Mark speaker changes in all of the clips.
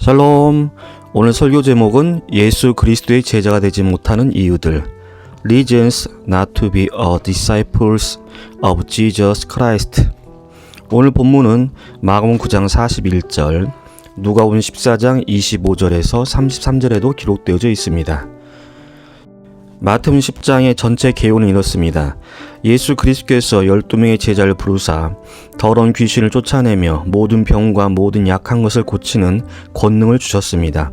Speaker 1: 샬롬. 오늘 설교 제목은 예수 그리스도의 제자가 되지 못하는 이유들, Reasons not to be a disciples of Jesus Christ. 오늘 본문은 마가복음 9장 41절, 누가복음 14장 25절에서 33절에도 기록되어져 있습니다. 마태복음 10장의 전체 개요는 이렇습니다. 예수 그리스도께서 12명의 제자를 부르사 더러운 귀신을 쫓아내며 모든 병과 모든 약한 것을 고치는 권능을 주셨습니다.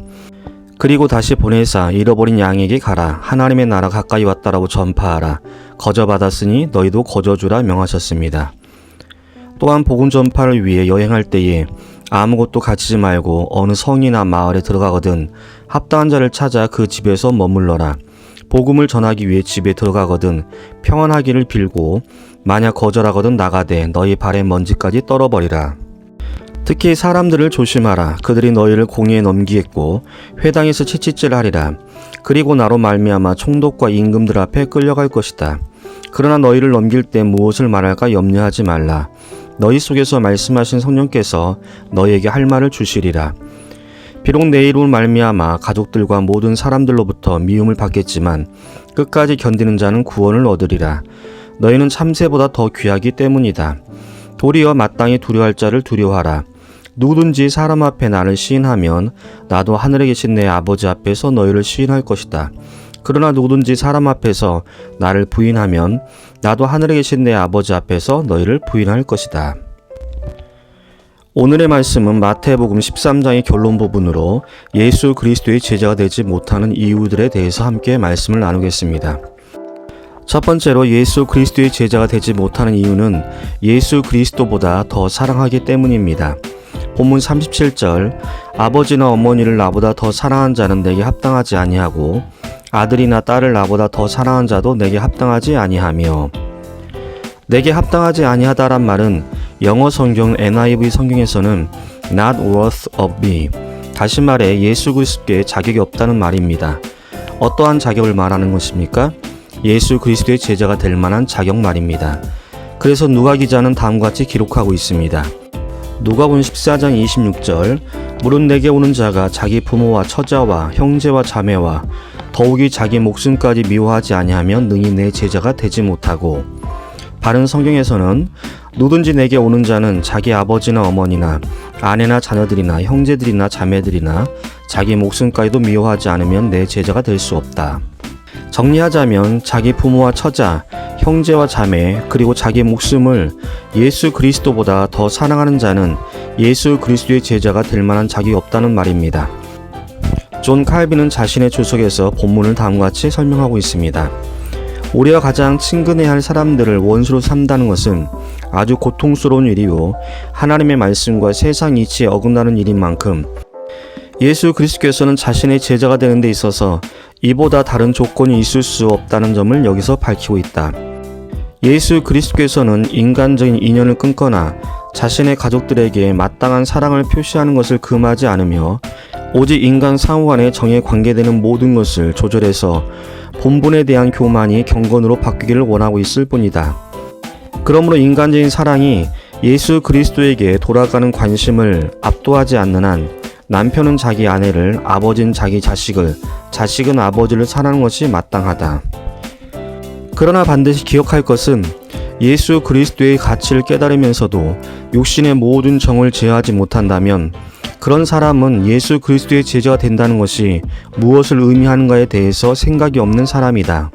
Speaker 1: 그리고 다시 보내사 잃어버린 양에게 가라. 하나님의 나라 가까이 왔다라고 전파하라. 거저받았으니 너희도 거저주라 명하셨습니다. 또한 복음 전파를 위해 여행할 때에 아무것도 가지지 말고 어느 성이나 마을에 들어가거든 합당한 자를 찾아 그 집에서 머물러라. 복음을 전하기 위해 집에 들어가거든 평안하기를 빌고 만약 거절하거든 나가되 너희 발에 먼지까지 떨어버리라. 특히 사람들을 조심하라. 그들이 너희를 공의에 넘기겠고 회당에서 채찍질하리라. 그리고 나로 말미암아 총독과 임금들 앞에 끌려갈 것이다. 그러나 너희를 넘길 때 무엇을 말할까 염려하지 말라. 너희 속에서 말씀하신 성령께서 너희에게 할 말을 주시리라. 비록 내 이름으로 말미암아 가족들과 모든 사람들로부터 미움을 받겠지만 끝까지 견디는 자는 구원을 얻으리라. 너희는 참새보다 더 귀하기 때문이다. 도리어 마땅히 두려워할 자를 두려워하라. 누구든지 사람 앞에 나를 시인하면 나도 하늘에 계신 내 아버지 앞에서 너희를 시인할 것이다. 그러나 누구든지 사람 앞에서 나를 부인하면 나도 하늘에 계신 내 아버지 앞에서 너희를 부인할 것이다. 오늘의 말씀은 마태복음 13장의 결론 부분으로 예수 그리스도의 제자가 되지 못하는 이유들에 대해서 함께 말씀을 나누겠습니다. 첫 번째로 예수 그리스도의 제자가 되지 못하는 이유는 예수 그리스도보다 더 사랑하기 때문입니다. 본문 37절, 아버지나 어머니를 나보다 더 사랑한 자는 내게 합당하지 아니하고 아들이나 딸을 나보다 더 사랑한 자도 내게 합당하지 아니하며, 내게 합당하지 아니하다란 말은 영어 성경 NIV 성경에서는 not worth of me, 다시 말해 예수 그리스도께 자격이 없다는 말입니다. 어떠한 자격을 말하는 것입니까? 예수 그리스도의 제자가 될 만한 자격 말입니다. 그래서 누가 기자는 다음과 같이 기록하고 있습니다. 누가복음 14장 26절, 무릇 내게 오는 자가 자기 부모와 처자와 형제와 자매와 더욱이 자기 목숨까지 미워하지 아니하면 능히 내 제자가 되지 못하고, 바른 성경에서는 누든지 내게 오는 자는 자기 아버지나 어머니나 아내나 자녀들이나 형제들이나 자매들이나 자기 목숨까지도 미워하지 않으면 내 제자가 될 수 없다. 정리하자면 자기 부모와 처자, 형제와 자매, 그리고 자기 목숨을 예수 그리스도보다 더 사랑하는 자는 예수 그리스도의 제자가 될 만한 자격이 없다는 말입니다. 존 칼빈은 자신의 주석에서 본문을 다음과 같이 설명하고 있습니다. 우리가 가장 친근해야 할 사람들을 원수로 삼다는 것은 아주 고통스러운 일이요 하나님의 말씀과 세상 이치에 어긋나는 일인 만큼 예수 그리스도께서는 자신의 제자가 되는 데 있어서 이보다 다른 조건이 있을 수 없다는 점을 여기서 밝히고 있다. 예수 그리스도께서는 인간적인 인연을 끊거나 자신의 가족들에게 마땅한 사랑을 표시하는 것을 금하지 않으며 오직 인간 상호 간의 정에 관계되는 모든 것을 조절해서 본분에 대한 교만이 경건으로 바뀌기를 원하고 있을 뿐이다. 그러므로 인간적인 사랑이 예수 그리스도에게 돌아가는 관심을 압도하지 않는 한 남편은 자기 아내를, 아버지는 자기 자식을, 자식은 아버지를 사랑하는 것이 마땅하다. 그러나 반드시 기억할 것은 예수 그리스도의 가치를 깨달으면서도 육신의 모든 정을 제어하지 못한다면 그런 사람은 예수 그리스도의 제자가 된다는 것이 무엇을 의미하는가에 대해서 생각이 없는 사람이다.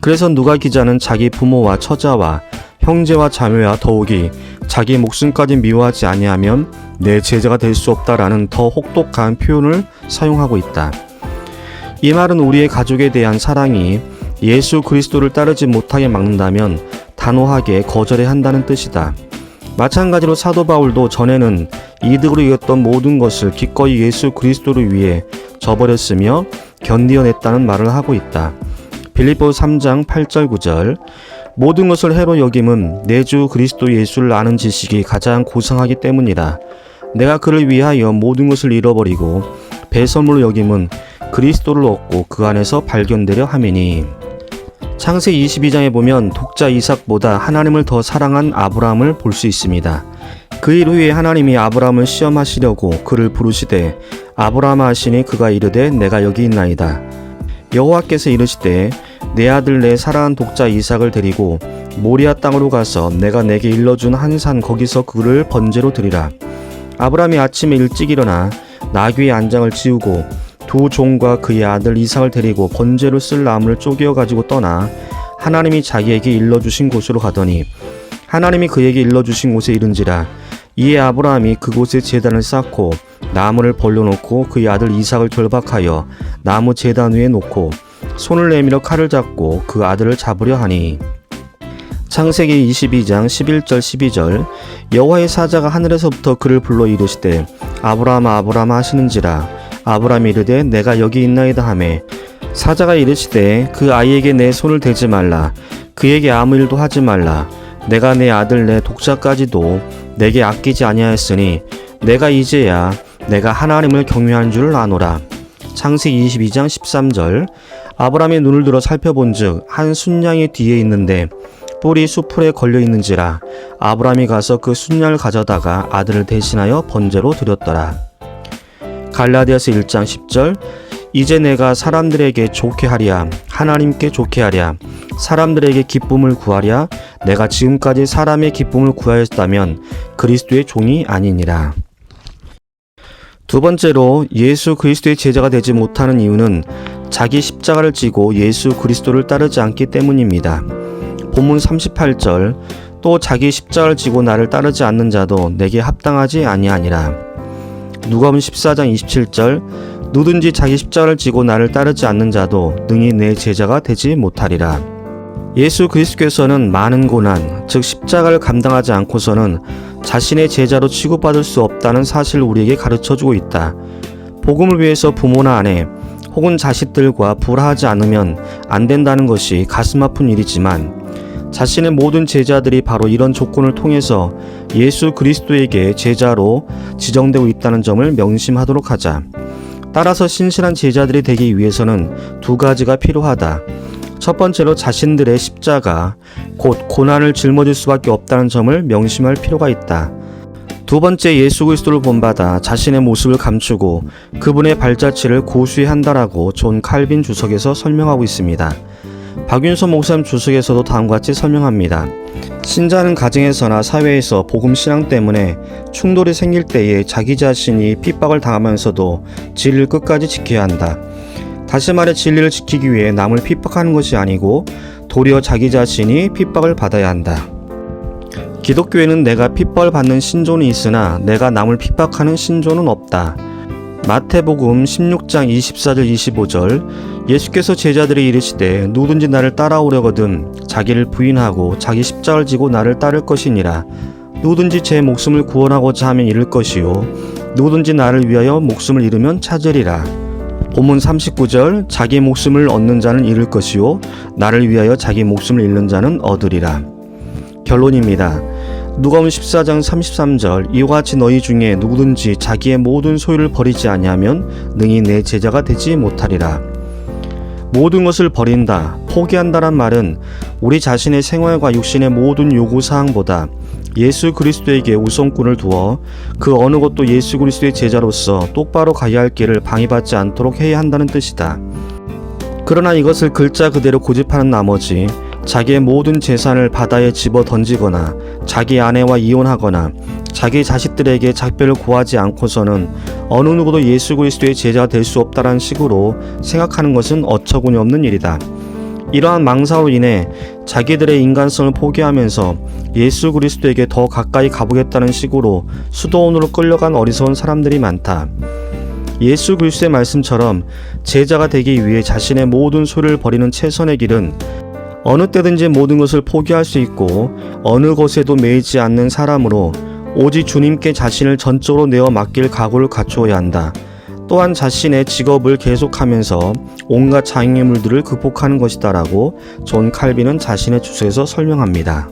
Speaker 1: 그래서 누가 기자는 자기 부모와 처자와 형제와 자매와 더욱이 자기 목숨까지 미워하지 아니하면 내 제자가 될 수 없다라는 더 혹독한 표현을 사용하고 있다. 이 말은 우리의 가족에 대한 사랑이 예수 그리스도를 따르지 못하게 막는다면 단호하게 거절해야 한다는 뜻이다. 마찬가지로 사도 바울도 전에는 이득으로 여겼던 모든 것을 기꺼이 예수 그리스도를 위해 저버렸으며 견디어냈다는 말을 하고 있다. 빌립보서 3장 8절 9절, 모든 것을 해로 여김은 내 주 그리스도 예수를 아는 지식이 가장 고상하기 때문이라. 내가 그를 위하여 모든 것을 잃어버리고 배설물로 여김은 그리스도를 얻고 그 안에서 발견되려 함이니. 창세기 22장에 보면 독자 이삭보다 하나님을 더 사랑한 아브라함을 볼 수 있습니다. 그 일 후에 하나님이 아브라함을 시험하시려고 그를 부르시되 아브라함아 하시니 그가 이르되 내가 여기 있나이다. 여호와께서 이르시되 내 아들 내 사랑한 독자 이삭을 데리고 모리아 땅으로 가서 내가 내게 일러준 한 산 거기서 그를 번제로 드리라. 아브라함이 아침에 일찍 일어나 나귀의 안장을 지우고 두 종과 그의 아들 이삭을 데리고 번제로 쓸 나무를 쪼개어 가지고 떠나 하나님이 자기에게 일러주신 곳으로 가더니 하나님이 그에게 일러주신 곳에 이른지라. 이에 아브라함이 그곳에 제단을 쌓고 나무를 벌려놓고 그의 아들 이삭을 결박하여 나무 제단 위에 놓고 손을 내밀어 칼을 잡고 그 아들을 잡으려 하니. 창세기 22장 11절 12절 여호와의 사자가 하늘에서부터 그를 불러 이르시되 아브라함아 아브라함아 하시는지라. 아브라함이 이르되 내가 여기 있나이다 하매 사자가 이르시되 그 아이에게 내 손을 대지 말라. 그에게 아무 일도 하지 말라. 내가 내 아들 내 독자까지도 내게 아끼지 아니하였으니 내가 이제야 내가 하나님을 경외한 줄을 아노라. 창세기 22장 13절 아브라함이 눈을 들어 살펴본즉 한 순양이 뒤에 있는데 뿔이 수풀에 걸려 있는지라. 아브라함이 가서 그 순양을 가져다가 아들을 대신하여 번제로 드렸더라. 갈라디아서 1장 10절 이제 내가 사람들에게 좋게 하랴 하나님께 좋게 하랴 사람들에게 기쁨을 구하랴. 내가 지금까지 사람의 기쁨을 구하였다면 그리스도의 종이 아니니라. 두 번째로 예수 그리스도의 제자가 되지 못하는 이유는 자기 십자가를 지고 예수 그리스도를 따르지 않기 때문입니다. 본문 38절 또 자기 십자가를 지고 나를 따르지 않는 자도 내게 합당하지 아니하니라. 누가복음 14장 27절 누든지 자기 십자가를 지고 나를 따르지 않는 자도 능히 내 제자가 되지 못하리라. 예수 그리스도께서는 많은 고난, 즉 십자가를 감당하지 않고서는 자신의 제자로 취급받을 수 없다는 사실을 우리에게 가르쳐주고 있다. 복음을 위해서 부모나 아내 혹은 자식들과 불화하지 않으면 안 된다는 것이 가슴 아픈 일이지만 자신의 모든 제자들이 바로 이런 조건을 통해서 예수 그리스도에게 제자로 지정되고 있다는 점을 명심하도록 하자. 따라서 신실한 제자들이 되기 위해서는 두 가지가 필요하다. 첫 번째로 자신들의 십자가, 곧 고난을 짊어질 수밖에 없다는 점을 명심할 필요가 있다. 두 번째, 예수 그리스도를 본받아 자신의 모습을 감추고 그분의 발자취를 고수히 한다라고 존 칼빈 주석에서 설명하고 있습니다. 박윤서 목사님 주석에서도 다음과 같이 설명합니다. 신자는 가정에서나 사회에서 복음 신앙 때문에 충돌이 생길 때에 자기 자신이 핍박을 당하면서도 진리를 끝까지 지켜야 한다. 다시 말해 진리를 지키기 위해 남을 핍박하는 것이 아니고 도리어 자기 자신이 핍박을 받아야 한다. 기독교에는 내가 핍박을 받는 신조는 있으나 내가 남을 핍박하는 신조는 없다. 마태복음 16장 24절 25절 예수께서 제자들이 이르시되 누구든지 나를 따라오려거든 자기를 부인하고 자기 십자가를 지고 나를 따를 것이니라. 누구든지 제 목숨을 구원하고자 하면 잃을 것이요 누구든지 나를 위하여 목숨을 잃으면 찾으리라. 본문 39절 자기 목숨을 얻는 자는 잃을 것이요 나를 위하여 자기 목숨을 잃는 자는 얻으리라. 결론입니다. 누가복음 14장 33절 이와 같이 너희 중에 누구든지 자기의 모든 소유를 버리지 아니하면 능히 내 제자가 되지 못하리라. 모든 것을 버린다, 포기한다란 말은 우리 자신의 생활과 육신의 모든 요구사항보다 예수 그리스도에게 우선권을 두어 그 어느 것도 예수 그리스도의 제자로서 똑바로 가야 할 길을 방해받지 않도록 해야 한다는 뜻이다. 그러나 이것을 글자 그대로 고집하는 나머지 자기의 모든 재산을 바다에 집어 던지거나 자기 아내와 이혼하거나 자기 자식들에게 작별을 구하지 않고서는 어느 누구도 예수 그리스도의 제자가 될 수 없다는 식으로 생각하는 것은 어처구니 없는 일이다. 이러한 망사로 인해 자기들의 인간성을 포기하면서 예수 그리스도에게 더 가까이 가보겠다는 식으로 수도원으로 끌려간 어리석은 사람들이 많다. 예수 그리스도의 말씀처럼 제자가 되기 위해 자신의 모든 소유를 버리는 최선의 길은 어느 때든지 모든 것을 포기할 수 있고 어느 것에도 매이지 않는 사람으로 오직 주님께 자신을 전적으로 내어 맡길 각오를 갖추어야 한다. 또한 자신의 직업을 계속하면서 온갖 장애물들을 극복하는 것이다라고 존 칼빈은 자신의 주석에서 설명합니다.